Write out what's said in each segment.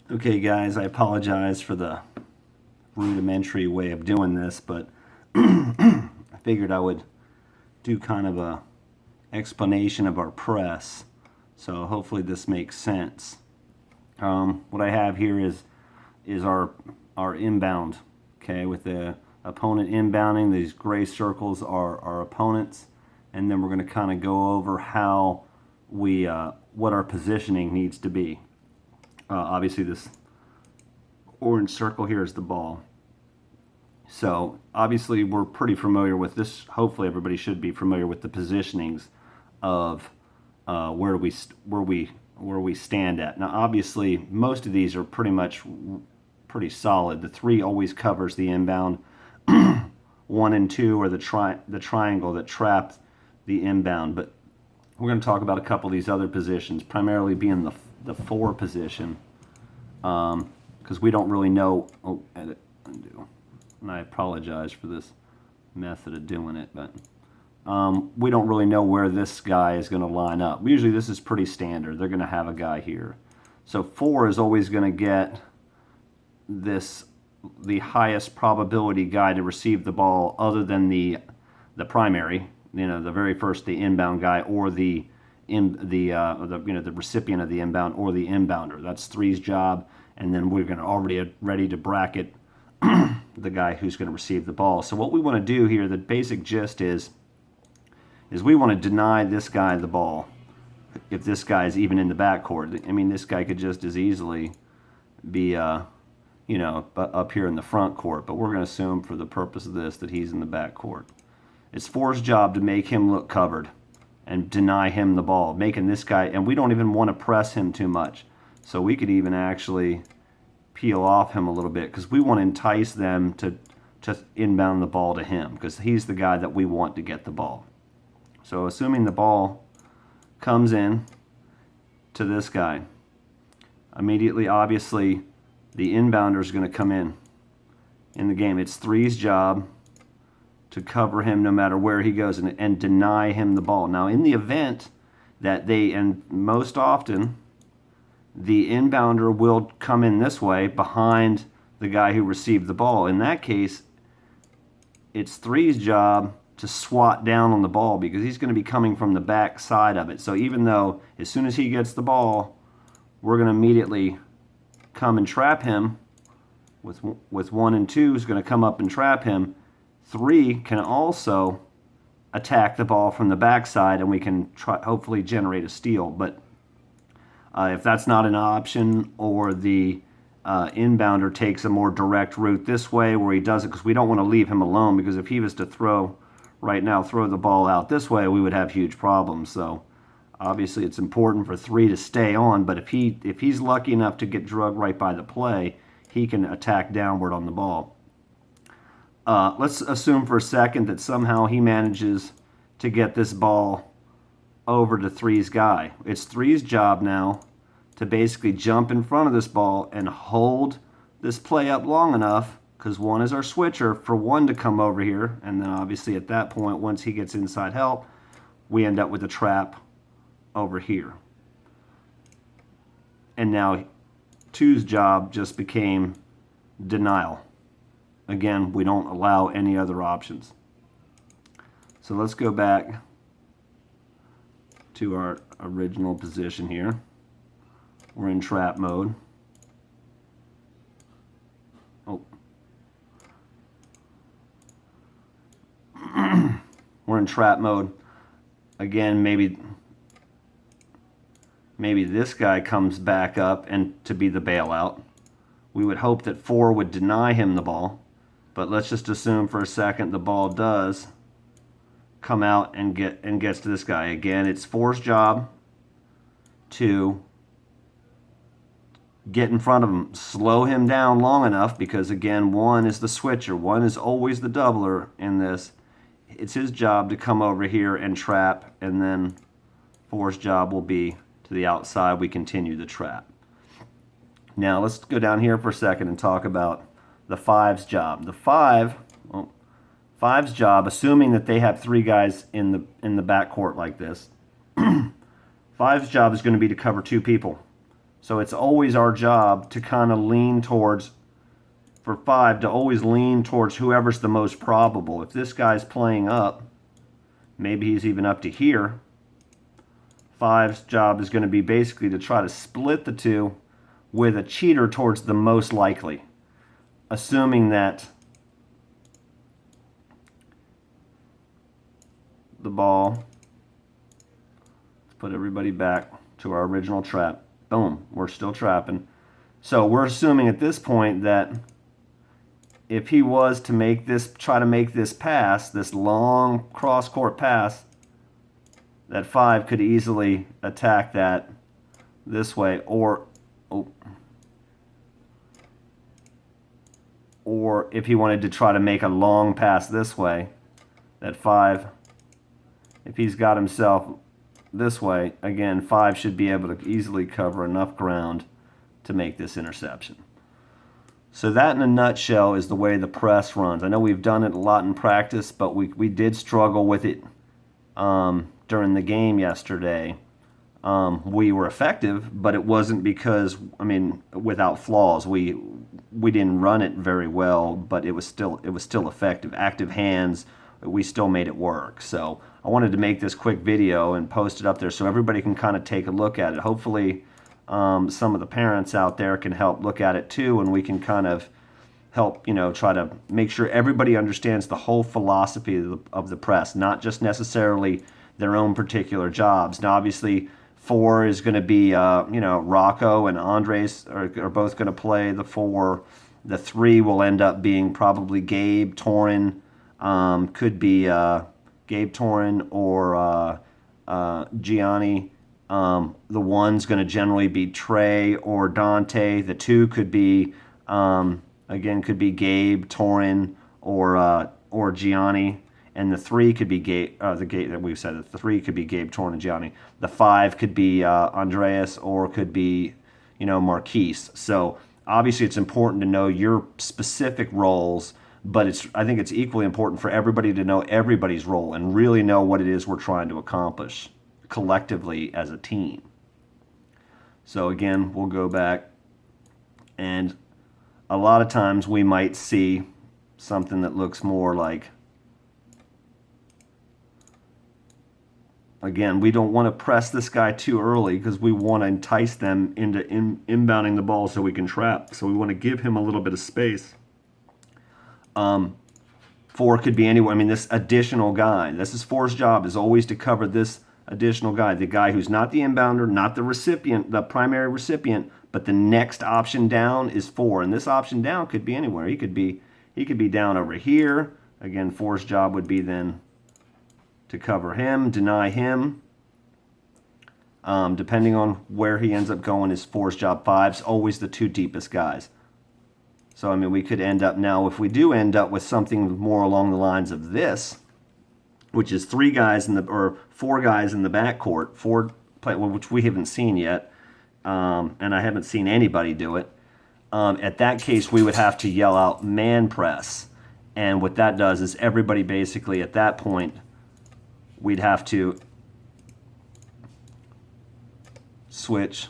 Okay, guys, I apologize for the rudimentary way of doing this, but I figured I would do kind of a explanation of our press. So hopefully this makes sense. What I have here is our inbound. Okay, with the opponent inbounding, these gray circles are our opponents, and then we're going to kind of go over how we what our positioning needs to be. Obviously, this orange circle here is the ball. So obviously we're pretty familiar with this. Hopefully everybody should be familiar with the positionings of where we stand at. Now obviously most of these are pretty solid. The 3 always covers the inbound. 1 and 2 are the triangle that traps the inbound. But we're going to talk about a couple of these other positions, primarily being the 4 position, because we don't really know. Oh, edit, undo. And I apologize for this method of doing it, but we don't really know where this guy is going to line up. Usually this is pretty standard. They're going to have a guy here. So 4 is always going to get the highest probability guy to receive the ball, other than the primary, the very first, the inbound guy, or the recipient of the inbound, or the inbounder. That's 3's job, and then we're going to already ready to bracket the guy who's going to receive the ball. So what we want to do here, the basic gist is we want to deny this guy the ball if this guy is even in the backcourt. I mean, this guy could just as easily be up here in the front court, but we're going to assume for the purpose of this that he's in the backcourt. It's 4's job to make him look covered and deny him the ball, making this guy, and we don't even want to press him too much. So we could even actually peel off him a little bit, because we want to entice them to just inbound the ball to him, because he's the guy that we want to get the ball. So assuming the ball comes in to this guy, immediately, obviously, the inbounder is going to come in the game. It's 3's job to cover him no matter where he goes, and deny him the ball. Now, in the event that and most often, the inbounder will come in this way behind the guy who received the ball. In that case, it's 3's job to swat down on the ball, because he's going to be coming from the back side of it. So even though as soon as he gets the ball, we're going to immediately come and trap him with 1 and 2 is going to come up and trap him. 3 can also attack the ball from the backside, and we can hopefully generate a steal. But if that's not an option, or the inbounder takes a more direct route this way where he does it, because we don't want to leave him alone, because if he was to throw the ball out this way, we would have huge problems. So obviously it's important for 3 to stay on, but if he's lucky enough to get drugged right by the play, he can attack downward on the ball. Let's assume for a second that somehow he manages to get this ball over to 3's guy. It's 3's job now to basically jump in front of this ball and hold this play up long enough, because 1 is our switcher, for 1 to come over here, and then obviously at that point, once he gets inside help, we end up with a trap over here. And now 2's job just became denial. Again, we don't allow any other options. So let's go back to our original position here. We're in trap mode. Oh. We're in trap mode. Again, maybe this guy comes back up and to be the bailout. We would hope that 4 would deny him the ball, but let's just assume for a second the ball does come out and gets to this guy. Again, it's 4's job to get in front of him, slow him down long enough, because again, 1 is the switcher, 1 is always the doubler in this. It's his job to come over here and trap, and then 4's job will be to the outside. We continue the trap. Now let's go down here for a second and talk about the 5's job. The 5's job, assuming that they have 3 guys in the backcourt like this, 5's job is going to be to cover 2 people. So it's always our job to kind of lean towards, for 5, to always lean towards whoever's the most probable. If this guy's playing up, maybe he's even up to here, 5's job is going to be basically to try to split the two with a cheater towards the most likely, assuming that the ball, let's put everybody back to our original trap. Boom, we're still trapping. So we're assuming at this point that if he was to make this, try to make this pass, this long cross-court pass, that 5 could easily attack that this way, or if he wanted to try to make a long pass this way, that 5, if he's got himself this way, again, 5 should be able to easily cover enough ground to make this interception. So that in a nutshell is the way the press runs. I know we've done it a lot in practice, but we did struggle with it during the game yesterday. We were effective, but it wasn't because, I mean, without flaws. We didn't run it very well, but it was still effective. Active hands, we still made it work. So I wanted to make this quick video and post it up there so everybody can kind of take a look at it. Hopefully some of the parents out there can help look at it too, and we can kind of help, try to make sure everybody understands the whole philosophy of the press, not just necessarily their own particular jobs. Now, obviously, 4 is going to be, Rocco and Andres are both going to play the 4. The 3 will end up being probably Gabe Torin, could be Gabe Torin or Gianni. The 1's going to generally be Trey or Dante. The 2 could be, could be Gabe Torin or Gianni. And the 3 could be Gabe, that we've said, the 3 could be Gabe, Torin, and Gianni. The 5 could be Andreas, or could be, Marquise. So obviously it's important to know your specific roles, but I think it's equally important for everybody to know everybody's role and really know what it is we're trying to accomplish collectively as a team. So again, we'll go back, and a lot of times we might see something that looks more like, again, we don't want to press this guy too early because we want to entice them into inbounding the ball so we can trap. So we want to give him a little bit of space. 4 could be anywhere. I mean, this additional guy. This is 4's job, is always to cover this additional guy. The guy who's not the inbounder, not the recipient, the primary recipient, but the next option down is 4. And this option down could be anywhere. He could be down over here. Again, 4's job would be then to cover him, deny him. Depending on where he ends up going is 4's job. 5's always the 2 deepest guys. So, I mean, we could end up now, if we do end up with something more along the lines of this, which is 4 guys in the backcourt, which we haven't seen yet, and I haven't seen anybody do it. At that case, we would have to yell out man press. And what that does is everybody basically at that point, we'd have to switch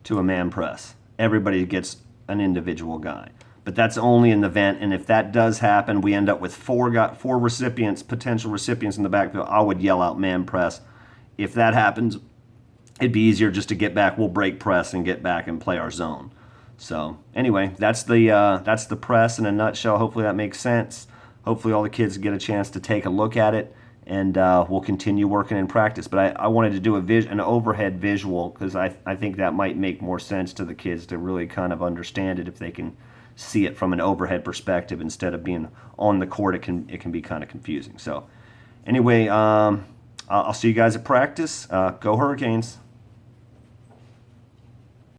to a man press. Everybody gets an individual guy. But that's only in the vent, and if that does happen, we end up with 4 recipients, potential recipients in the backfield, I would yell out man press. If that happens, it'd be easier just to get back. We'll break press and get back and play our zone. So anyway, that's the press in a nutshell. Hopefully that makes sense. Hopefully all the kids get a chance to take a look at it, and we'll continue working in practice. But I wanted to do an overhead visual because I think that might make more sense to the kids to really kind of understand it if they can see it from an overhead perspective instead of being on the court. It can be kind of confusing. So anyway, I'll see you guys at practice. Go Hurricanes.